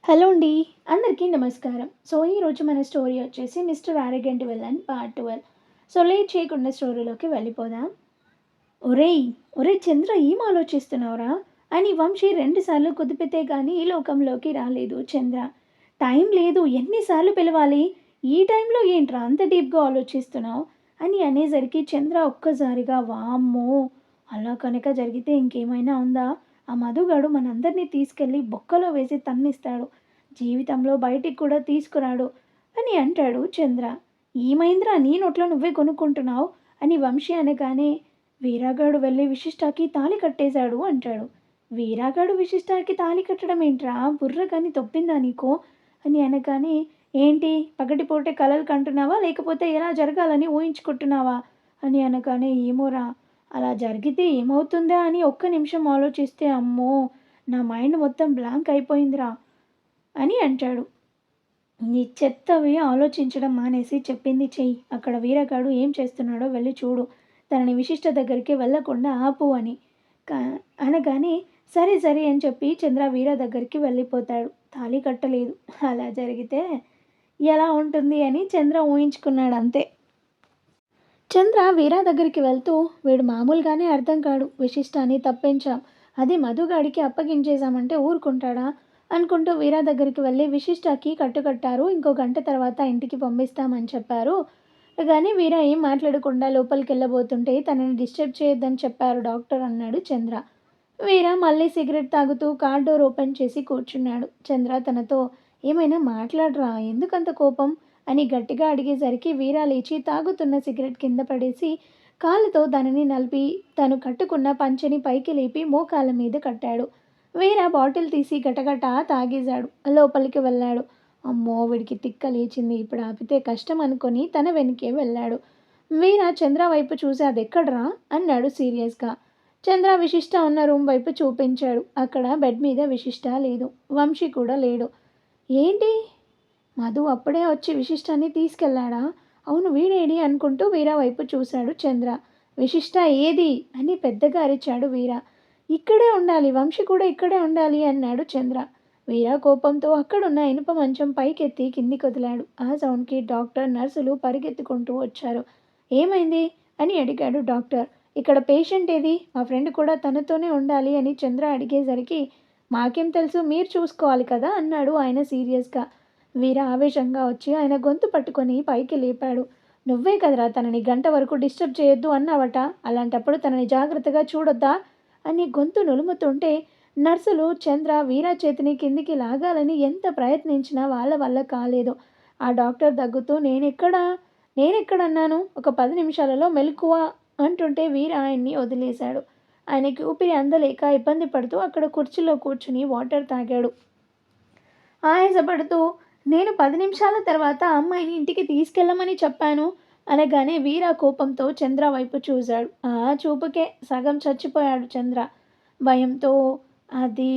Hello అండి. అందరికీ నమస్కారం. ఈరోజు మన స్టోరీ వచ్చేసి 'mister arrogant villain' part 12. Late చేయకుండా స్టోరీలోకి వెళ్ళిపోదాం. ఒరేయ్! ఒరేయ్ చంద్ర ఏం ఆలోచిస్తున్నావురా? అని వంశీ 2 సార్లు కుదిపితే గానీ ఈ లోకంలోకి రాలేదు చంద్ర. టైం లేదు. ఎన్ని సార్లు పిలవాలి? ఈ టైంలో ఏంట్రా అంత డీప్‌గా ఆలోచిస్తున్నావు? అని అనేసరికి చంద్ర ఒక్కసారిగా వామ్మో! అలా కనుక జరిగితే ఇంకేమైనా ఉందా? ఆ మధుగాడు మనందరిని తీసుకెళ్ళి బొక్కలో వేసి తన్నిస్తాడు. జీవితంలో బయటికి కూడా తీసుకురాడు అని అంటాడు చంద్ర. ఏమైందిరా నీ నోట్లో నువ్వే కొనుక్కుంటున్నావు? అని వంశీ అనగానే వీరాగాడు వెళ్ళి విశిష్టాకి తాళి కట్టేశాడు అంటాడు. వీరాగాడు విశిష్టాకి తాళి కట్టడం ఏంట్రా? బుర్ర కానీ తొప్పిందా నీకు? అని అనగానే ఏంటి పగటిపూటే కలలు కంటున్నావా? లేకపోతే ఎలా జరగాలని ఊహించుకుంటున్నావా? అని అనగానే ఏమోరా అలా జరిగితే ఏమవుతుందా అని ఒక్క నిమిషం ఆలోచిస్తే అమ్మో! నా మైండ్ మొత్తం బ్లాంక్ అయిపోయిందిరా అని అంటాడు. నీ చెత్తవి ఆలోచించడం మానేసి చెప్పింది చెయ్యి. అక్కడ వీరగాడు ఏం చేస్తున్నాడో వెళ్ళి చూడు. తనని విశిష్ట దగ్గరికి వెళ్ళకుండా ఆపు అని. కా అనగానే సరే సరే అని చెప్పి చంద్ర వీర దగ్గరికి వెళ్ళిపోతాడు. తాళి కట్టలేదు. అలా జరిగితే ఎలా ఉంటుంది అని చంద్ర ఊహించుకున్నాడు అంతే. చంద్ర వీర దగ్గరికి వెళ్తూ వీడు మామూలుగానే అర్థం కాడు. విశిష్టాన్ని తప్పించాం. అది మధుగాడికి అప్పగించేశామంటే ఊరుకుంటాడా? అనుకుంటూ వీర దగ్గరికి వెళ్ళి విశిష్టకి కట్టుకట్టారు. ఇంకో గంట తర్వాత ఇంటికి పంపిస్తామని చెప్పారు. కానీ వీర ఏం మాట్లాడకుండా లోపలికెళ్ళబోతుంటే తనని డిస్టర్బ్ చేయొద్దని చెప్పారు డాక్టర్ అన్నాడు చంద్ర. వీర మళ్ళీ సిగరెట్ తాగుతూ కార్ డోర్ ఓపెన్ చేసి కూర్చున్నాడు. చంద్ర తనతో ఏమైనా మాట్లాడరా ఎందుకంత కోపం అని గట్టిగా అడిగేసరికి వీర లేచి తాగుతున్న సిగరెట్ కింద పడేసి కాళ్ళతో దానిని నలిపి తను కట్టుకున్న పంచెని పైకి లేపి మోకాళ్ళ మీద కట్టాడు. వీర బాటిల్ తీసి గటగట తాగేశాడు. లోపలికి వెళ్ళాడు. అమ్మో వీడికి తిక్క లేచింది. ఇప్పుడు ఆపితే కష్టం అనుకొని తన వెనకే వెళ్ళాడు. వీర చంద్ర వైపు చూసి అదెక్కడ్రా అన్నాడు సీరియస్గా. చంద్ర విశిష్ట ఉన్న రూమ్ వైపు చూపించాడు. అక్కడ బెడ్ మీద విశిష్ట లేదు. వంశీ కూడా లేడు. ఏంటి మధు అప్పుడే వచ్చి విశిష్టాన్ని తీసుకెళ్ళాడా? అవును వీడేడి అనుకుంటూ వీర వైపు చూశాడు చంద్ర. విశిష్ట ఏది అని పెద్దగా అరిచాడు వీర. ఇక్కడే ఉండాలి వంశీ కూడా ఇక్కడే ఉండాలి అన్నాడు చంద్ర. వీర కోపంతో అక్కడున్న ఇనుప మంచం పైకెత్తి కిందికి వదిలాడు. ఆ సౌండ్కి డాక్టర్ నర్సులు పరిగెత్తుకుంటూ వచ్చారు. ఏమైంది అని అడిగాడు డాక్టర్. ఇక్కడ పేషెంట్ ఏది? మా ఫ్రెండ్ కూడా తనతోనే ఉండాలి అని చంద్ర అడిగేసరికి మాకేం తెలుసు మీరు చూసుకోవాలి కదా అన్నాడు ఆయన సీరియస్గా. వీర ఆవేశంగా వచ్చి ఆయన గొంతు పట్టుకొని పైకి లేపాడు. నువ్వే కదరా తనని గంట వరకు డిస్టర్బ్ చేయొద్దు అన్నావట. అలాంటప్పుడు తనని జాగ్రత్తగా చూడొద్దా అని గొంతు నులుముతుంటే నర్సులు చంద్ర వీర చేతిని కిందికి లాగాలని ఎంత ప్రయత్నించినా వాళ్ళ వల్ల కాలేదు. ఆ డాక్టర్ దగ్గుతూ నేనెక్కడన్నాను ఒక 10 నిమిషాలలో మెలకువ అంటుంటే వీర ఆయన్ని వదిలేశాడు. ఆయనకి ఊపిరి అందలేక ఇబ్బంది పడుతూ అక్కడ కుర్చీలో కూర్చుని వాటర్ తాగాడు. ఆయాసపడుతూ నేను 10 నిమిషాల తర్వాత అమ్మాయిని ఇంటికి తీసుకెళ్ళమని చెప్పాను అనగానే వీర కోపంతో చంద్ర వైపు చూశాడు. ఆ చూపుకే సగం చచ్చిపోయాడు చంద్ర భయంతో. అది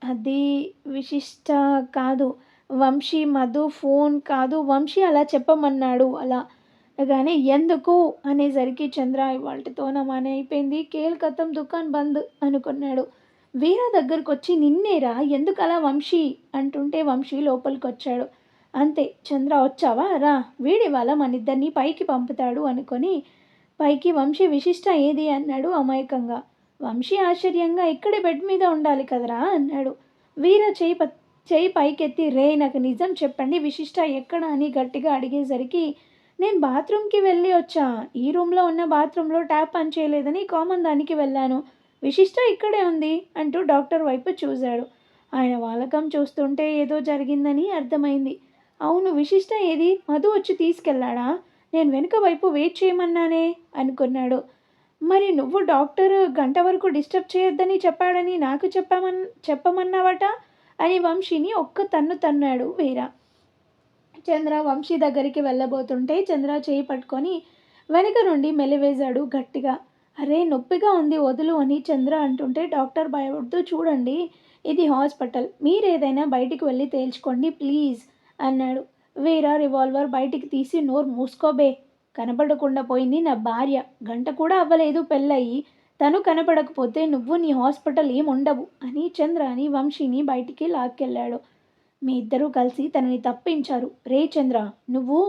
అది విశిష్ట కాదు వంశీ, మధు ఫోన్ కాదు వంశీ అలా చెప్పమన్నాడు అలా కానీ ఎందుకు అనేసరికి చంద్ర ఇవాళతో నా మని అయిపోయింది కేల్కతం దుకాన్ బంద్ అనుకున్నాడు. వీర దగ్గరకొచ్చి నిన్నేరా ఎందుకలా వంశీ అంటుంటే వంశీ లోపలికొచ్చాడు. అంతే చంద్ర వచ్చావా రా వీడివాళ మనిద్దరిని పైకి పంపుతాడు అనుకొని పైకి వంశీ విశిష్ట ఏది అన్నాడు అమాయకంగా. వంశీ ఆశ్చర్యంగా ఇక్కడే బెడ్ మీద ఉండాలి కదరా అన్నాడు. వీర చేయి పైకెత్తి రే నాకు నిజం చెప్పండి విశిష్ట ఎక్కడ అని గట్టిగా అడిగేసరికి నేను బాత్రూమ్కి వెళ్ళి వచ్చా. ఈ రూమ్లో ఉన్న బాత్రూంలో ట్యాప్ పని చేయలేదని కామన్ దానికి వెళ్ళాను. విశిష్ట ఇక్కడే ఉంది అంటూ డాక్టర్ వైపు చూశాడు. ఆయన వాలకం చూస్తుంటే ఏదో జరిగిందని అర్థమైంది. అవును విశిష్ట ఏది? మధు వచ్చి తీసుకెళ్ళాడా? నేను వెనుక వైపు వెయిట్ చేయమన్నానే అనుకున్నాడు. మరి నువ్వు డాక్టర్ గంట వరకు డిస్టర్బ్ చేయొద్దని చెప్పాడని నాకు చెప్పమన్నావట అని వంశీని ఒక్క తన్ను తన్నాడు వీర. చంద్ర వంశీ దగ్గరికి వెళ్ళబోతుంటే చంద్ర చేయి పట్టుకొని వెనక నుండి మెలివేశాడు గట్టిగా. అరే నొప్పిగా ఉంది వదులు అని చంద్ర అంటుంటే డాక్టర్ భయపడుతూ చూడండి ఇది హాస్పిటల్ మీరేదైనా బయటికి వెళ్ళి తేల్చుకోండి ప్లీజ్ అన్నాడు. వీర రివాల్వర్ బయటికి తీసి నోరు మూసుకోబే కనపడకుండా పోయింది నా భార్య గంట కూడా అవ్వలేదు పెళ్ళయి తను కనపడకపోతే నువ్వు నీ హాస్పిటల్ ఏముండవు అని చంద్రాని వంశీని బయటికి లాక్కెళ్ళాడు. మీ ఇద్దరూ కలిసి తనని తప్పించారు. రే చంద్ర, నువ్వు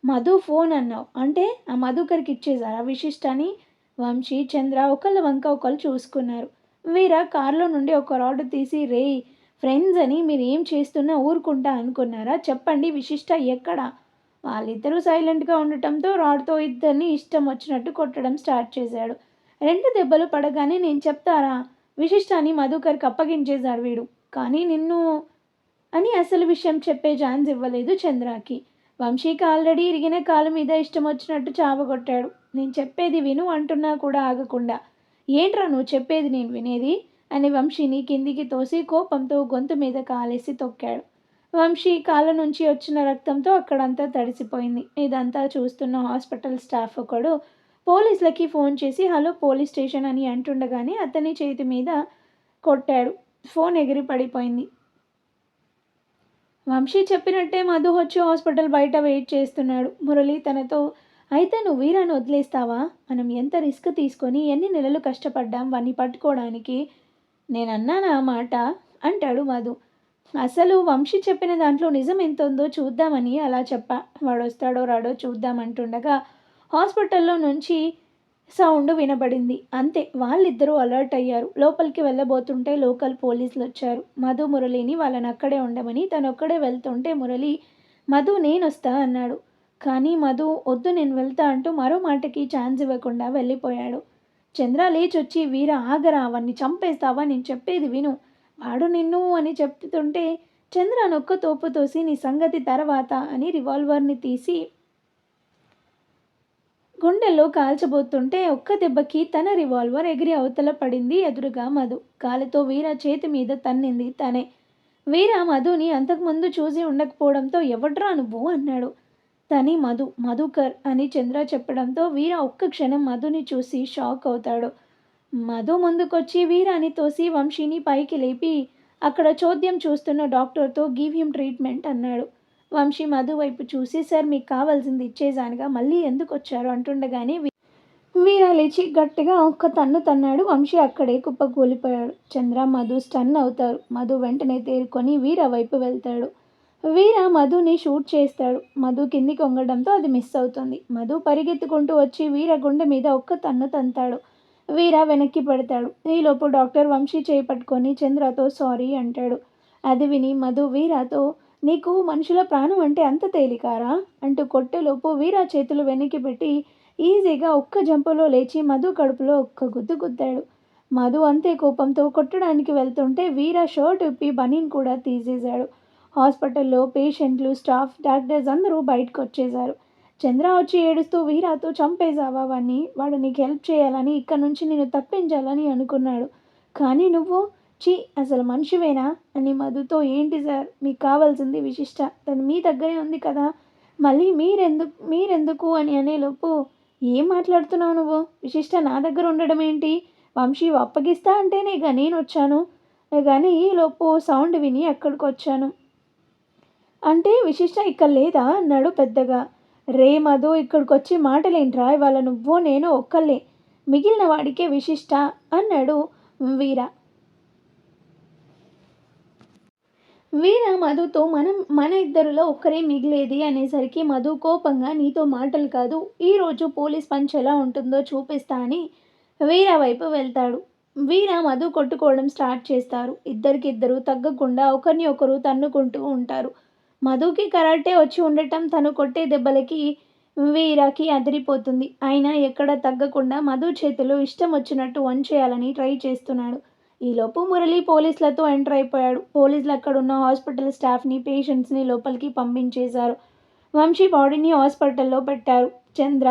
మధు ఫోన్ అన్నావు. అంటే ఆ మధుకర్‌కి ఇచ్చేసారా విశిష్ట అని? వంశీ, చంద్ర ఒకళ్ళ వంక ఒకళ్ళు చూసుకున్నారు. వీర కారులో నుండి ఒక రాడ్ తీసి, రేయ్ ఫ్రెండ్స్ అని మీరేం చేస్తున్నా ఊరుకుంటా అనుకున్నారా? చెప్పండి విశిష్ట ఎక్కడ? వాళ్ళిద్దరూ సైలెంట్‌గా ఉండటంతో రాడ్‌తో ఇద్దరిని ఇష్టం వచ్చినట్టు కొట్టడం స్టార్ట్ చేశాడు. 2 దెబ్బలు పడగానే నేను చెప్తారా? విశిష్టాని మధుకర్‌కి అప్పగించేశాడు వీడు. కానీ నిన్ను అని అసలు విషయం చెప్పే ఛాన్స్ ఇవ్వలేదు చంద్రకి. వంశీకి ఆల్రెడీ ఇరిగిన కాలు మీద ఇష్టం వచ్చినట్టు చావగొట్టాడు. నేను చెప్పేది విను అంటున్నా కూడా ఆగకుండా. ఏంట్రా నువ్వు చెప్పేది నేను వినేది? అని వంశీని కిందికి తోసి కోపంతో గొంతు మీద కాలేసి తొక్కాడు. వంశీ కాళ్ళ నుంచి వచ్చిన రక్తంతో అక్కడంతా తడిసిపోయింది. ఇదంతా చూస్తున్న హాస్పిటల్ స్టాఫ్ ఒకడు పోలీసులకి ఫోన్ చేసి హలో పోలీస్ స్టేషన్ అని అంటుండగానే అతని చేతి మీద కొట్టాడు. ఫోన్ ఎగిరి పడిపోయింది. వంశీ చెప్పినట్టే మధు వచ్చి హాస్పిటల్ బయట వెయిట్ చేస్తున్నాడు. మురళి తనతో, అయితే నువ్వు వీరాన్ని వదిలేస్తావా? మనం ఎంత రిస్క్ తీసుకొని ఎన్ని నెలలు కష్టపడ్డాం వాడిని పట్టుకోవడానికి. నేనన్నానా ఆ మాట అంటాడు మధు. అసలు వంశీ చెప్పిన దాంట్లో నిజం ఎంత ఉందో చూద్దామని అలా చెప్పా. వాడొస్తాడో రాడో చూద్దామంటుండగా హాస్పిటల్లో నుంచి సౌండ్ వినబడింది. అంతే, వాళ్ళిద్దరూ అలర్ట్ అయ్యారు. లోపలికి వెళ్ళబోతుంటే లోకల్ పోలీసులు వచ్చారు. మధు మురళిని వాళ్ళని అక్కడే ఉండమని, తనొక్కడే వెళ్తుంటే మురళి, మధు నేనొస్తా అన్నాడు. కానీ మధు వద్దు నేను వెళ్తా అంటూ మరో మాటకి ఛాన్స్ ఇవ్వకుండా వెళ్ళిపోయాడు. చంద్ర లేచొచ్చి, వీర ఆగరా, అవన్నీ చంపేస్తావా, నేను చెప్పేది విను, వాడు నిన్ను అని చెప్తుంటే చంద్ర నొక్క తోపు తోసి నీ సంగతి తర్వాత అని రివాల్వర్ని తీసి గుండెల్లో కాల్చబోతుంటే ఒక్క దెబ్బకి తన రివాల్వర్ ఎగిరి అవతల పడింది ఎదురుగా మధు. కాలుతో వీర చేతి మీద తన్నింది తనే. వీర మధుని అంతకుముందు చూసి ఉండకపోవడంతో ఎవడ్రా నువ్వు అన్నాడు. తని మధు, మధుకర్ అని చంద్ర చెప్పడంతో వీర ఒక్క క్షణం మధుని చూసి షాక్ అవుతాడు. మధు ముందుకొచ్చి వీరాని తోసి వంశీని పైకి లేపి అక్కడ చోద్యం చూస్తున్న డాక్టర్తో గివ్ హిమ్ ట్రీట్మెంట్ అన్నాడు. వంశీ మధు వైపు చూసి, సార్ మీకు కావాల్సింది ఇచ్చేసానుగా మళ్ళీ ఎందుకు వచ్చారు అంటుండగానే వీర లేచి గట్టిగా ఒక్క తన్ను తన్నాడు. వంశీ అక్కడే కుప్పకూలిపోయాడు. చంద్ర, మధు స్టన్ అవుతారు. మధు వెంటనే తేరుకొని వీర వైపు వెళ్తాడు. వీర మధుని షూట్ చేస్తాడు. మధు కిందికి వంగడంతో అది మిస్ అవుతుంది. మధు పరిగెత్తుకుంటూ వచ్చి వీర గుండె మీద ఒక్క తన్ను తంతాడు. వీర వెనక్కి పడతాడు. ఈలోపు డాక్టర్ వంశీ చేపట్టుకొని చంద్రతో సారీ అంటాడు. అది విని మధు వీరాతో, నీకు మనుషుల ప్రాణం అంటే అంత తేలికారా అంటూ కొట్టేలోపు వీర చేతులు వెనక్కి పెట్టి ఈజీగా ఒక్క జంపులో లేచి మధు కడుపులో ఒక్క గుద్దు గుద్దాడు. మధు అంతే కోపంతో కొట్టడానికి వెళ్తుంటే వీర షర్ట్ విప్పి బనీన్ కూడా తీసేశాడు. హాస్పిటల్లో పేషెంట్లు, స్టాఫ్, డాక్టర్స్ అందరూ బయటకు వచ్చేశారు. చంద్ర వచ్చి ఏడుస్తూ వీరాతో, చంపేశావా వాడిని, వాడు నీకు హెల్ప్ చేయాలని, ఇక్కడ నుంచి నేను తప్పించాలని అనుకున్నాడు. కానీ నువ్వు ఛీ, అసలు మనిషివేనా అని మధుతో, ఏంటి సార్ మీకు కావాల్సింది విశిష్ట, తను మీ దగ్గరే ఉంది కదా, మళ్ళీ మీరెందుకు అని అనేలోపు, ఏం మాట్లాడుతున్నావు నువ్వు, విశిష్ట నా దగ్గర ఉండడం ఏంటి, వంశీ అప్పగిస్తా అంటేనేగా నేను వచ్చాను, కానీ ఈలోపు సౌండ్ విని అక్కడికి వచ్చాను అంటే విశిష్ట ఇక్కడ లేదా అన్నాడు పెద్దగా. రే మధు, ఇక్కడికి వచ్చి మాటలేంట్రా, ఇవాళ నువ్వు నేను ఒక్కళ్ళే, మిగిలిన వాడికే విశిష్ట అన్నాడు వీర. వీర మధుతో, మన ఇద్దరిలో ఒక్కరే మిగిలేది అనేసరికి మధు కోపంగా, నీతో మాటలు కాదు, ఈరోజు పోలీస్ పంచ్ ఎలా ఉంటుందో చూపిస్తా అని వీర వైపు వెళ్తాడు. వీర మధు కొట్టుకోవడం స్టార్ట్ చేస్తారు. ఇద్దరికిద్దరు తగ్గకుండా ఒకరిని ఒకరు తన్నుకుంటూ ఉంటారు. మధుకి కరాటే వచ్చి ఉండటం తను కొట్టే దెబ్బలకి వీరకి అదిరిపోతుంది. అయినా ఎక్కడ తగ్గకుండా మధు చేతులు ఇష్టం వచ్చినట్టు వంచేయాలని ట్రై చేస్తున్నాడు. ఈలోపు మురళి పోలీసులతో ఎంటర్ అయిపోయాడు. పోలీసులు అక్కడున్న హాస్పిటల్ స్టాఫ్ని, పేషెంట్స్ని లోపలికి పంపించేశారు. వంశీ బాడీని హాస్పిటల్లో పెట్టారు. చంద్ర,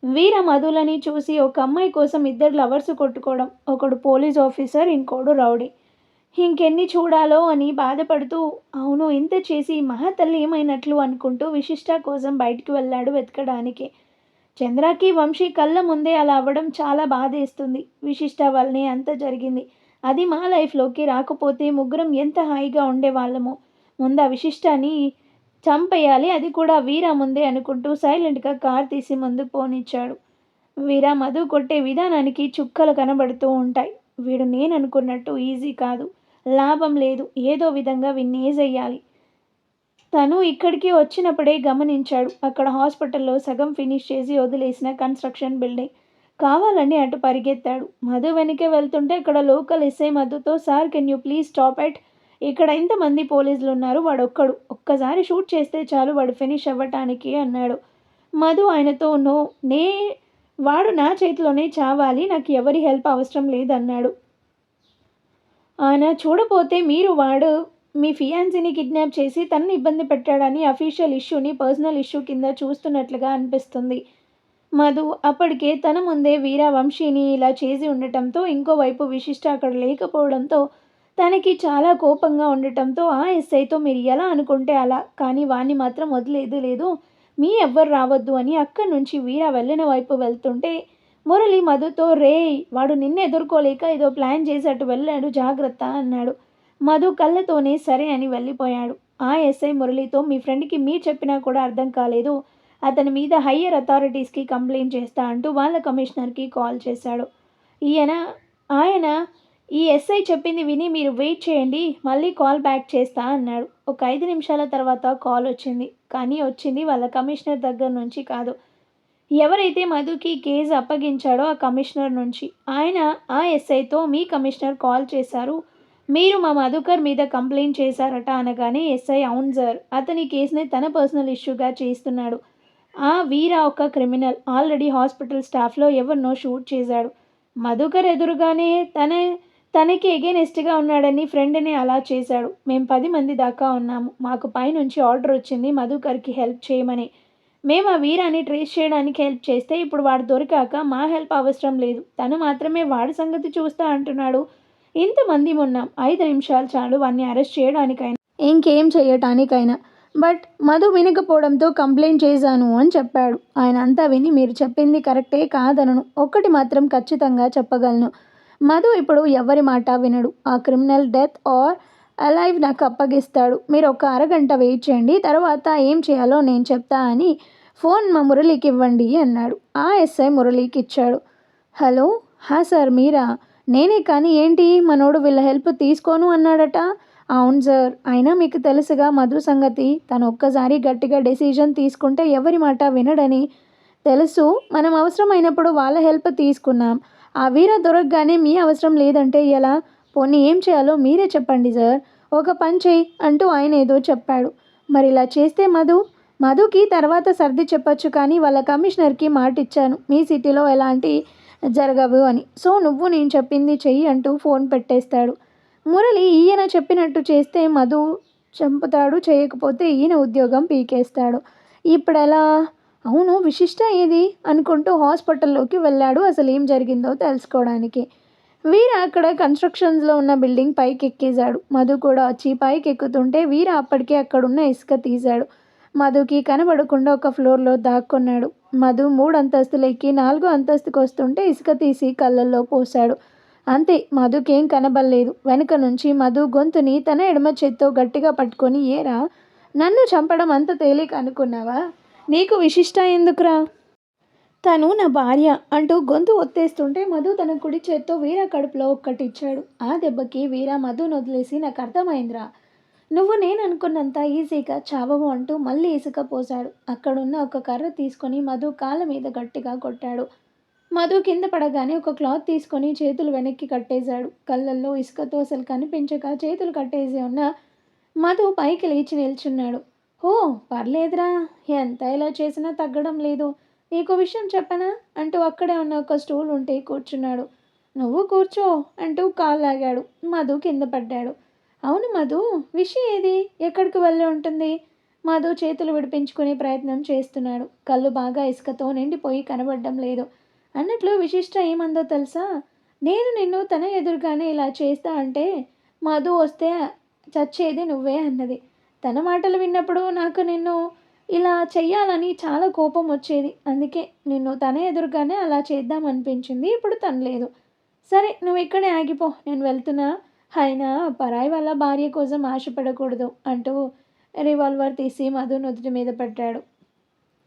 వీర మధులని చూసి ఒక అమ్మాయి కోసం ఇద్దరు లవర్స్ కొట్టుకోవడం, ఒకడు పోలీస్ ఆఫీసర్, ఇంకోడు రౌడీ, ఇంకెన్ని చూడాలో అని బాధపడుతూ, అవును ఇంత చేసి మహాతల్లి ఏమైనట్లు అనుకుంటూ విశిష్ట కోసం బయటికి వెళ్ళాడు వెతకడానికి. చంద్రకి వంశీ కళ్ళ ముందే అలా అవ్వడం చాలా బాధేస్తుంది. విశిష్ట వల్లనే అంత జరిగింది. అది మా లైఫ్లోకి రాకపోతే ముగ్గురం ఎంత హాయిగా ఉండేవాళ్ళము. ముందు ఆ విశిష్టాన్ని చంపేయాలి, అది కూడా వీర ముందే అనుకుంటూ సైలెంట్గా కార్ తీసి ముందుకు పోనిచ్చాడు. వీర మధు కొట్టే విధానానికి చుక్కలు కనబడుతూ ఉంటాయి. వీడు నేననుకున్నట్టు ఈజీ కాదు, లాభం లేదు, ఏదో విధంగా విన్నేజెయ్యాలి. తను ఇక్కడికి వచ్చినప్పుడే గమనించాడు. అక్కడ హాస్పిటల్‌లో సగం ఫినిష్ చేసి వదిలేసిన కన్‌స్ట్రక్షన్ బిల్డింగ్. కావాలని అటు పరిగెత్తాడు. మధు వెనకే వెళ్తుంటే అక్కడ లోకల్ ఎస్ఐ మధుతో "sir can you please stop it? ఇక్కడ ఇంతమంది పోలీసులున్నారు. వాడొక్కడు. ఒక్కసారి షూట్ చేస్తే చాలు వాడు ఫినిష్ అవ్వటానికి" అన్నాడు. మధు ఆయనతో "నో. వాడు నా చేతిలోనే చావాలి. నాకు ఎవరి హెల్ప్ అవసరం లేదన్నాడు. ఆయన చూడపోతే వాడు మీ ఫియాన్సీని కిడ్నాప్ చేసి తనని ఇబ్బంది పెట్టాడని అఫీషియల్ ఇష్యూని పర్సనల్ ఇష్యూ కింద చూస్తున్నట్లుగా అనిపిస్తుంది. మధు అప్పటికే తన ముందే వీర వంశీని ఇలా చేసి ఉండటంతో, ఇంకోవైపు విశిష్ట అక్కడ లేకపోవడంతో తనకి చాలా కోపంగా ఉండటంతో ఆ ఎస్ఐతో మీరు ఎలా అనుకుంటే అలా, కానీ వాణ్ణి మాత్రం వదిలేది లేదు, ఎవ్వరు రావద్దు అని అక్కడి నుంచి వీర వెళ్ళిన వైపు వెళ్తుంటే మురళి మధుతో "రేయ్, వాడు నిన్ను ఎదుర్కోలేక ఏదో ప్లాన్ చేసి అటు వెళ్ళాడు, జాగ్రత్త" అన్నాడు. మధు కళ్ళతోనే సరే అని వెళ్ళిపోయాడు. ఆ ఎస్ఐ మురళితో "మీ ఫ్రెండ్కి మీరు చెప్పినా కూడా అర్థం కాలేదు, అతని మీద హయ్యర్ అథారిటీస్కి కంప్లైంట్ చేస్తా" అంటూ వాళ్ళ కమిషనర్కి కాల్ చేశాడు. ఆయన ఈ ఎస్ఐ చెప్పింది విని "మీరు వెయిట్ చేయండి, మళ్ళీ కాల్ బ్యాక్ చేస్తా" అన్నాడు. ఒక 5 నిమిషాల తర్వాత కాల్ వచ్చింది. కానీ వచ్చింది వాళ్ళ కమిషనర్ దగ్గర నుంచి కాదు, ఎవరైతే మధుకి కేసు అప్పగించాడో ఆ కమిషనర్ నుంచి. ఆయన ఆ ఎస్ఐతో "మీ కమిషనర్ కాల్ చేశారు, మీరు మా మధుకర్ మీద కంప్లైంట్ చేశారట" అనగానే ఎస్ఐ "అవును సార్, అతని కేసుని తన పర్సనల్ ఇష్యూగా చేస్తున్నాడు. ఆ వీర ఒక క్రిమినల్, ఆల్రెడీ హాస్పిటల్ స్టాఫ్లో ఎవరినో షూట్ చేశాడు. మధుకర్ ఎదురుగానే తనకి ఎగెనెస్ట్గా ఉన్నాడని ఫ్రెండ్ని అలా చేశాడు. మేము 10 మంది దాకా ఉన్నాము. మాకు పైనుంచి ఆర్డర్ వచ్చింది మధుకర్కి హెల్ప్ చేయమని. మేము ఆ వీరాని ట్రేస్ చేయడానికి హెల్ప్ చేస్తే ఇప్పుడు వాడు దొరికాక మా హెల్ప్ అవసరం లేదు, తను మాత్రమే వాడి సంగతి చూస్తా అంటున్నాడు. ఇంతమంది ఉన్నాం, 5 నిమిషాలు చాలు వాడిని అరెస్ట్ చేయడానికైనా ఇంకేం చేయటానికైనా. బట్ మధు వినకపోవడంతో కంప్లైంట్ చేశాను అని చెప్పాడు. ఆయన అంతా విని "మీరు చెప్పింది కరెక్టే కాదనను, ఒక్కటి మాత్రం ఖచ్చితంగా చెప్పగలను, మధు ఇప్పుడు ఎవరి మాట వినడు. ఆ క్రిమినల్ డెత్ ఆర్ అలైవ్ నాకు అప్పగిస్తాడు. మీరు ఒక అరగంట వెయిట్ చేయండి, తర్వాత ఏం చేయాలో నేను చెప్తా" అని ఫోన్ మా మురళికి ఇవ్వండి అన్నాడు. ఆ ఎస్ఐ మురళికి ఇచ్చాడు. "హలో, సార్ మీరా? నేనే, కానీ ఏంటి మనోడు వీళ్ళ హెల్ప్ తీసుకోను అన్నాడట." "అవును సార్, అయినా మీకు తెలుసుగా మధు సంగతి, తను ఒక్కసారి గట్టిగా డెసిజన్ తీసుకుంటే ఎవరి మాట వినడని తెలుసు. మనం అవసరమైనప్పుడు వాళ్ళ హెల్ప్ తీసుకున్నాం. ఆ వీర దొరకగానే మీ అవసరం లేదంటే ఎలా? పోనీ ఏం చేయాలో మీరే చెప్పండి సార్, ఒక పని చేయి" అంటూ ఆయన ఏదో చెప్పాడు. "మరి ఇలా చేస్తే మధుకి తర్వాత సర్ది చెప్పొచ్చు, కానీ వాళ్ళ కమిషనర్కి మాట ఇచ్చాను మీ సిటీలో ఎలాంటి జరగవు అని. సో నువ్వు నేను చెప్పింది చెయ్యి" అంటూ ఫోన్ పెట్టేస్తాడు. మురళి ఈయన చెప్పినట్టు చేస్తే మధు చంపుతాడు, చేయకపోతే ఈయన ఉద్యోగం పీకేస్తాడు. ఇప్పుడెలా? అవును, విశిష్ట ఏది అనుకుంటూ హాస్పిటల్లోకి వెళ్ళాడు అసలు ఏం జరిగిందో తెలుసుకోవడానికి. వీర అక్కడ కన్స్ట్రక్షన్స్లో ఉన్న బిల్డింగ్ పైకి ఎక్కేశాడు. మధు కూడా వచ్చి పైకి ఎక్కుతుంటే వీర అప్పటికే అక్కడున్న ఇసుక తీశాడు. మధుకి కనబడకుండా ఒక ఫ్లోర్లో దాక్కున్నాడు. మధు 3 అంతస్తులు ఎక్కి 4వ అంతస్తుకు వస్తుంటే ఇసుక తీసి కళ్ళల్లో పోశాడు. అంతే, మధుకేం కనబడలేదు. వెనుక నుంచి మధు గొంతుని తన ఎడమ చేత్తో గట్టిగా పట్టుకొని "ఏరా, నన్ను చంపడం అంత తేలిక అనుకున్నావా? నీకు విశిష్ట ఎందుకురా? తను నా భార్య" అంటూ గొంతు ఒత్తేస్తుంటే మధు తన కుడి చేత్తో వీర కడుపులో ఒక్కటిచ్చాడు. ఆ దెబ్బకి వీర మధును వదిలేసి "నాకు అర్థమైందిరా, నువ్వు నేను అనుకున్నంత ఈజీగా చావవు" అంటూ మళ్ళీ ఇసుక పోశాడు. అక్కడున్న ఒక కర్ర తీసుకొని మధు కాళ్ళ మీద గట్టిగా కొట్టాడు. మధు కింద పడగానే ఒక క్లాత్ తీసుకొని చేతులు వెనక్కి కట్టేశాడు. కళ్ళల్లో ఇసుకతో అసలు కనిపించక చేతులు కట్టేసి ఉన్న మధు పైకి లేచి నిల్చున్నాడు. "ఓ, పర్లేదురా, ఎంత ఇలా చేసినా తగ్గడం లేదు. నీకు విషయం చెప్పనా" అంటూ అక్కడే ఉన్న ఒక స్టూల్ ఉంటే కూర్చున్నాడు. "నువ్వు కూర్చో" అంటూ కాలు లాగాడు. మధు కింద పడ్డాడు. "అవును మధు, విషయం ఏది? ఎక్కడికి వెళ్ళి ఉంటుంది?" మధు చేతులు విడిపించుకునే ప్రయత్నం చేస్తున్నాడు. కళ్ళు బాగా ఇసుకతో నిండిపోయి కనబడడం లేదు. "అన్నట్లు విశిష్ట ఏమందో తెలుసా? నేను నిన్ను తన ఎదురుగానే ఇలా చేస్తా అంటే మధు వస్తే చచ్చేది నువ్వే అన్నది. తన మాటలు విన్నప్పుడు నాకు నిన్ను ఇలా చెయ్యాలని చాలా కోపం వచ్చేది. అందుకే నిన్ను తన ఎదురుగానే అలా చేద్దాం అనిపించింది. ఇప్పుడు తను లేదు. సరే, నువ్వు ఇక్కడే ఆగిపో, నేను వెళ్తున్నా. అయినా పరాయి వాళ్ళ భార్య కోసం ఆశపడకూడదు" అంటూ రివాల్వర్ తీసి మధు నుదుటి మీద పెట్టాడు.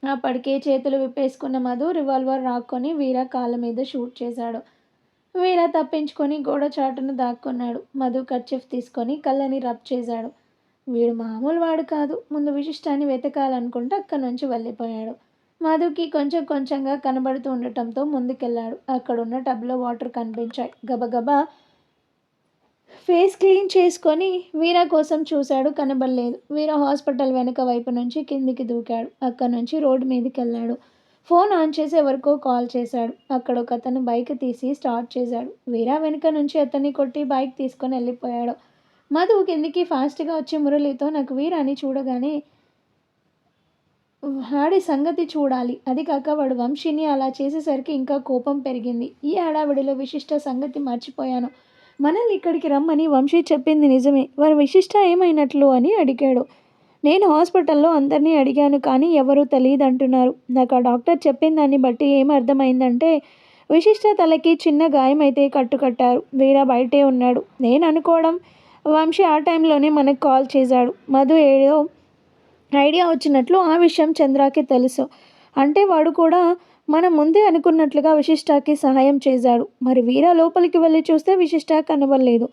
అప్పటికే చేతులు విప్పేసుకున్న మధు రివాల్వర్ రాక్కొని వీర కాళ్ళ మీద షూట్ చేశాడు. వీర తప్పించుకొని గోడ చాటును దాక్కున్నాడు. మధు కర్చీఫ్ తీసుకొని కళ్ళని రబ్ చేశాడు. వీడు మామూలు వాడు కాదు. ముందు విశిష్టాన్ని వెతకాలనుకుంటూ అక్కడి నుంచి వెళ్ళిపోయాడు. మధుకి కొంచెం కొంచెంగా కనబడుతూ ఉండటంతో ముందుకెళ్ళాడు. అక్కడున్న టబ్‌లో వాటర్ కనిపించాయి. గబగబా ఫేస్ క్లీన్ చేసుకొని వీరా కోసం చూశాడు. కనబడలేదు. వీరా హాస్పిటల్ వెనక వైపు నుంచి కిందికి దూకాడు. అక్కడి నుంచి రోడ్డు మీదకెళ్ళాడు. ఫోన్ ఆన్ చేసి ఎవరికో కాల్ చేశాడు. అక్కడ ఒకతను బైక్ తీసి స్టార్ట్ చేశాడు. వీరా వెనుక నుంచి అతన్ని కొట్టి బైక్ తీసుకొని వెళ్ళిపోయాడు. మధు కిందికి ఫాస్ట్‌గా వచ్చి మురళితో నాకు వీరాని చూడగానే వాడి సంగతి చూడాలి. అది కాక వాడు వంశీని అలా చేసేసరికి ఇంకా కోపం పెరిగింది. ఈ హడావిడిలో విశిష్ట సంగతి మర్చిపోయాను. మనల్ని ఇక్కడికి రమ్మని వంశీ చెప్పింది నిజమే. వారి విశిష్ట ఏమైనట్లు అని అడిగాడు. నేను హాస్పిటల్లో అందరినీ అడిగాను కానీ ఎవరూ తెలీదంటున్నారు. నాకు ఆ డాక్టర్ చెప్పిన దాన్ని బట్టి ఏమర్థమైందంటే విశిష్ట తలకి చిన్న గాయమైతే కట్టారు. వీరా బయటే ఉన్నాడు. నేను అనుకోవడం వంశీ ఆ టైంలోనే మనకు కాల్ చేశాడు. మధు ఏదో ఐడియా వచ్చినట్లు ఆ విషయం చంద్రకి తెలుసు. అంటే వాడు కూడా మనం ముందే అనుకున్నట్లుగా విశిష్టకి సహాయం చేశాడు. మరి వీరా లోపలికి వెళ్ళి చూస్తే విశిష్ట కనబడలేదు.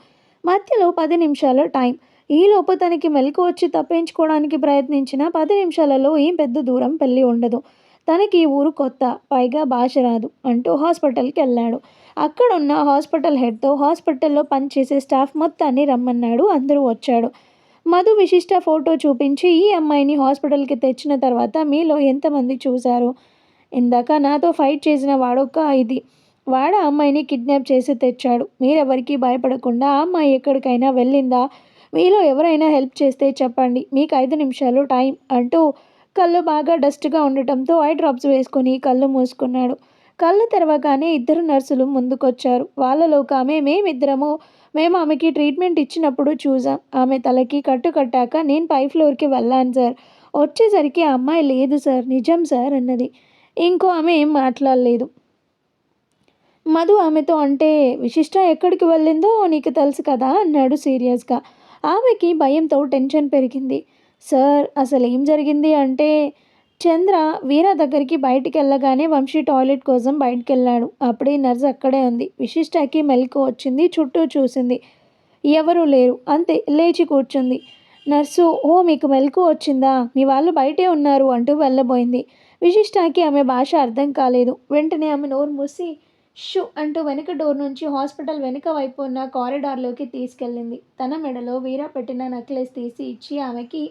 మధ్యలో 10 నిమిషాల టైం. ఈలోపు తనకి మెలకు వచ్చి తప్పించుకోవడానికి ప్రయత్నించిన 10 నిమిషాలలో ఏం పెద్ద దూరం పెళ్ళి ఉండదు. తనకి ఈ ఊరు కొత్త, పైగా భాష రాదు అంటూ హాస్పిటల్కి వెళ్ళాడు. అక్కడున్న హాస్పిటల్ హెడ్తో హాస్పిటల్లో పనిచేసే స్టాఫ్ మొత్తాన్ని రమ్మన్నాడు. అందరూ వచ్చాడు. మధు విశిష్ట ఫోటో చూపించి ఈ అమ్మాయిని హాస్పిటల్కి తెచ్చిన తర్వాత మీలో ఎంతమంది చూశారు? ఇందాక నాతో ఫైట్ చేసిన వాడొక్క ఇది. వాడ అమ్మాయిని కిడ్నాప్ చేసి తెచ్చాడు. మీరెవరికి భయపడకుండా ఆ అమ్మాయి ఎక్కడికైనా వెళ్ళిందా? మీలో ఎవరైనా హెల్ప్ చేస్తే చెప్పండి. మీకు 5 నిమిషాలు టైం అంటూ కళ్ళు బాగా డస్ట్గా ఉండటంతో ఐ డ్రాప్స్ వేసుకొని కళ్ళు మూసుకున్నాడు. కళ్ళు తెరవగానే 2 నర్సులు ముందుకొచ్చారు. వాళ్ళలో ఒక ఆమె మేము ఆమెకి ట్రీట్మెంట్ ఇచ్చినప్పుడు చూసాం. ఆమె తలకి కట్టాక నేను పై ఫ్లోర్కి వెళ్ళాను సార్. వచ్చేసరికి ఆ అమ్మాయి లేదు సార్. నిజం సార్ అన్నది. ఇంకో ఆమె ఏం మాట్లాడలేదు. మధు ఆమెతో అంటే విశిష్ట ఎక్కడికి వెళ్ళిందో నీకు తెలుసు కదా అన్నాడు సీరియస్గా. ఆమెకి భయంతో టెన్షన్ పెరిగింది. సార్ అసలు ఏం జరిగింది అంటే చంద్ర వీర దగ్గరికి బయటికి వెళ్ళగానే వంశీ టాయిలెట్ కోసం బయటికి వెళ్ళాడు. అప్పుడే నర్స్ అక్కడే ఉంది. విశిష్టకి మెలకు వచ్చింది. చుట్టూ చూసింది. ఎవరూ లేరు. అంతే లేచి కూర్చుంది. నర్సు ఓ మీకు మెలకు వచ్చిందా? మీ వాళ్ళు బయటే ఉన్నారు అంటూ వెళ్ళబోయింది. విశిష్టకి ఆమె భాష అర్థం కాలేదు. వెంటనే ఆమె నోరు మూసి షూ అంటూ వెనుక డోర్ నుంచి హాస్పిటల్ వెనుక వైపు ఉన్న కారిడార్లోకి తీసుకెళ్ళింది. తన మెడలో వీరా పెట్టిన నెక్లెస్ తీసి ఇచ్చి ఆమెకి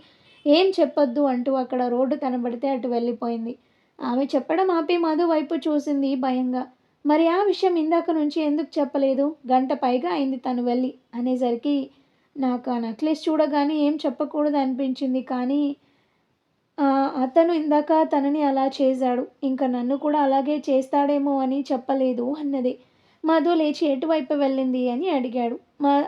ఏం చెప్పొద్దు అంటూ అక్కడ రోడ్డు కనబడితే అటు వెళ్ళిపోయింది. ఆమె చెప్పడం ఆపి మధు వైపు చూసింది భయంగా. మరి ఆ విషయం ఇందాక నుంచి ఎందుకు చెప్పలేదు? గంట పైగా అయింది తను వెళ్ళి అనేసరికి నాకు ఆ నెక్లెస్ చూడగానే ఏం చెప్పకూడదు అనిపించింది. కానీ అతను ఇందాక తనని అలా చేశాడు. ఇంకా నన్ను కూడా అలాగే చేస్తాడేమో అని చెప్పలేదు అన్నది. మధు లేచి ఎటువైపు వెళ్ళింది అని అడిగాడు.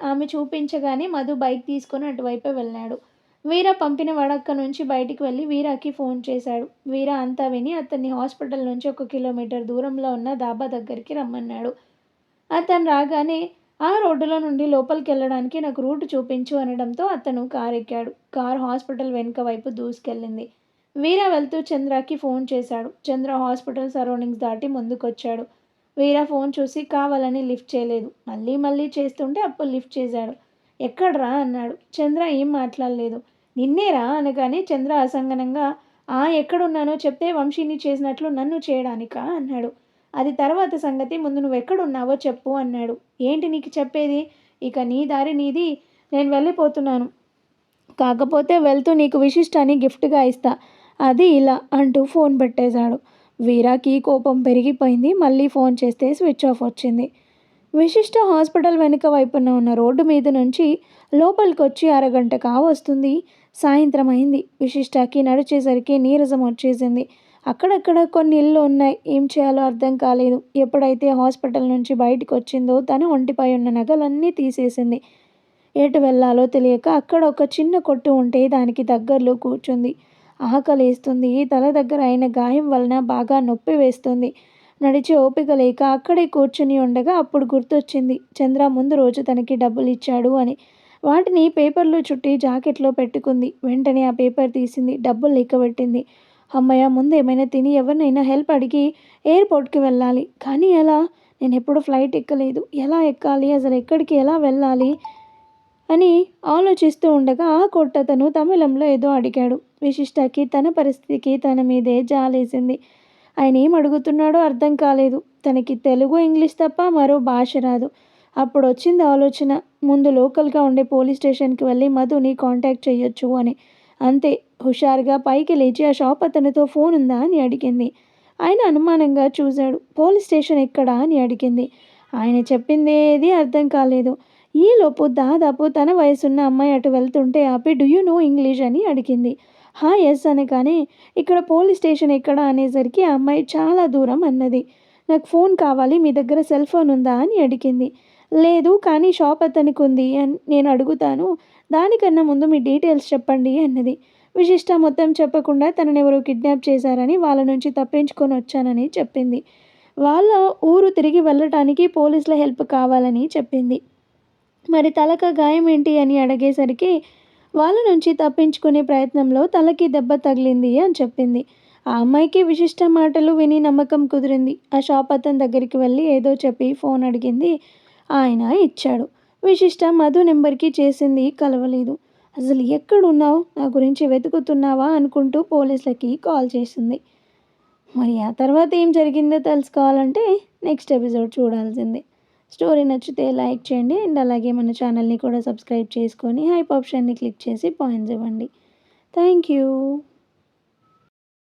ఆమె చూపించగానే మధు బైక్ తీసుకొని అటువైపు వెళ్ళాడు. వీర పంపిన వాడక్క నుంచి బయటికి వెళ్ళి వీరాకి ఫోన్ చేశాడు. వీర అంతా విని అతన్ని హాస్పిటల్ నుంచి 1 కిలోమీటర్ దూరంలో ఉన్న దాబా దగ్గరికి రమ్మన్నాడు. అతను రాగానే ఆ రోడ్డులో నుండి లోపలికి వెళ్ళడానికి నాకు రూట్ చూపించు అనడంతో అతను కారు ఎక్కాడు. కారు హాస్పిటల్ వెనుక వైపు దూసుకెళ్ళింది. వీర వెళ్తూ చంద్రకి ఫోన్ చేశాడు. చంద్ర హాస్పిటల్ సరౌండింగ్స్ దాటి ముందుకొచ్చాడు. వీర ఫోన్ చూసి కావాలని లిఫ్ట్ చేయలేదు. మళ్ళీ చేస్తుంటే అప్పుడు లిఫ్ట్ చేశాడు. ఎక్కడ్రా అన్నాడు. చంద్ర ఏం మాట్లాడలేదు. నిన్నేరా అనగానే చంద్ర అసంగనంగా ఎక్కడున్నానో చెప్తే వంశీని చేసినట్లు నన్ను చేయడానికా అన్నాడు. అది తర్వాత సంగతి. ముందు నువ్వు ఎక్కడున్నావో చెప్పు అన్నాడు. ఏంటి నీకు చెప్పేది? ఇక నీ దారి నీది. నేను వెళ్ళిపోతున్నాను. కాకపోతే వెళ్తూ నీకు విశిష్టాన్ని గిఫ్ట్గా ఇస్తా. అది ఇలా అంటూ ఫోన్ పెట్టేశాడు. వీరాకి కోపం పెరిగిపోయింది. మళ్ళీ ఫోన్ చేస్తే స్విచ్ ఆఫ్ వచ్చింది. విశిష్ట హాస్పిటల్ వెనుక వైపున ఉన్న రోడ్డు మీద నుంచి లోపలికొచ్చి అరగంట కావస్తుంది. సాయంత్రం అయింది. విశిష్టకి నడిచేసరికి నీరసం వచ్చేసింది. అక్కడక్కడ కొన్ని ఇళ్ళు ఉన్నాయి. ఏం చేయాలో అర్థం కాలేదు. ఎప్పుడైతే హాస్పిటల్ నుంచి బయటకు వచ్చిందో తన ఒంటిపై ఉన్న నగలన్నీ తీసేసింది. ఎటు వెళ్ళాలో తెలియక అక్కడ ఒక చిన్న కొట్టు ఉంటే దానికి దగ్గరలో కూర్చుంది. ఆకలేస్తుంది. తల దగ్గర అయిన గాయం వలన బాగా నొప్పి వేస్తుంది. నడిచే ఓపిక లేక అక్కడే కూర్చుని ఉండగా అప్పుడు గుర్తొచ్చింది చంద్ర ముందు రోజు తనకి డబ్బులు ఇచ్చాడు అని. వాటిని పేపర్లో చుట్టి జాకెట్లో పెట్టుకుంది. వెంటనే ఆ పేపర్ తీసింది. డబ్బులు లెక్కబెట్టింది. అమ్మయ్య, ముందు ఏమైనా తిని ఎవరినైనా హెల్ప్ అడిగి ఎయిర్పోర్ట్కి వెళ్ళాలి. కానీ ఎలా? నేను ఎప్పుడు ఫ్లైట్ ఎక్కలేదు. ఎలా ఎక్కాలి? అసలు ఎక్కడికి ఎలా వెళ్ళాలి? అని ఆలోచిస్తూ ఉండగా ఆ కొట్టతను తమిళంలో ఏదో అడిగాడు. విశిష్టకి తన పరిస్థితికి తన మీదే జాలేసింది. ఆయన ఏం అడుగుతున్నాడో అర్థం కాలేదు. తనకి తెలుగు, ఇంగ్లీష్ తప్ప మరో భాష రాదు. అప్పుడొచ్చింది ఆలోచన. ముందు లోకల్‌గా ఉండే పోలీస్ స్టేషన్‌కి వెళ్ళి మధుని కాంటాక్ట్ చెయ్యొచ్చు అని. అంతే. హుషారుగా పైకి లేచి ఆ షాప్ అతనితో ఫోనుందా అని అడిగింది. ఆయన అనుమానంగా చూశాడు. పోలీస్ స్టేషన్ ఎక్కడా అని అడిగింది. ఆయన చెప్పిందేదీ అర్థం కాలేదు. ఈలోపు దాదాపు తన వయసున్న అమ్మాయి అటు వెళ్తుంటే ఆపి డూ యూ నో ఇంగ్లీష్ అని అడిగింది. హా! యెస్ అనగానే ఇక్కడ పోలీస్ స్టేషన్ ఎక్కడ అనేసరికి ఆ అమ్మాయి చాలా దూరం అన్నది. నాకు ఫోన్ కావాలి, మీ దగ్గర సెల్ ఫోన్ ఉందా అని అడిగింది. లేదు, కానీ షాప్ అతనికి ఉంది అని నేను అడుగుతాను. దానికన్నా ముందు మీ డీటెయిల్స్ చెప్పండి అన్నది. విశిష్ట మొత్తం చెప్పకుండా తననెవరో కిడ్నాప్ చేశారని, వాళ్ళ నుంచి తప్పించుకొని వచ్చానని చెప్పింది. వాళ్ళ ఊరు తిరిగి వెళ్ళటానికి పోలీసుల హెల్ప్ కావాలని చెప్పింది. మరి తలక గాయం ఏంటి అని అడిగేసరికి వాళ్ళ నుంచి తప్పించుకునే ప్రయత్నంలో తలకి దెబ్బ తగిలింది అని చెప్పింది. ఆ అమ్మాయికి విశిష్ట మాటలు విని నమ్మకం కుదిరింది. ఆ షాప్ అతని దగ్గరికి వెళ్ళి ఏదో చెప్పి ఫోన్ అడిగింది. ఆయన ఇచ్చాడు. విశిష్ట మధు నెంబర్కి చేసింది, కలవలేదు. అసలు ఎక్కడున్నావు, నా గురించి వెతుకుతున్నావా అనుకుంటూ పోలీసులకి కాల్ చేసింది. మరి ఆ తర్వాత ఏం జరిగిందో తెలుసుకోవాలంటే నెక్స్ట్ ఎపిసోడ్ చూడాల్సిందే. స్టోరీ నచ్చితే లైక్ చేయండి అండ్ అలాగే మన ఛానల్ని కూడా సబ్స్క్రైబ్ చేసుకొని హైప్ ఆప్షన్ని క్లిక్ చేసి పాయింట్స్ ఇవ్వండి. Thank you.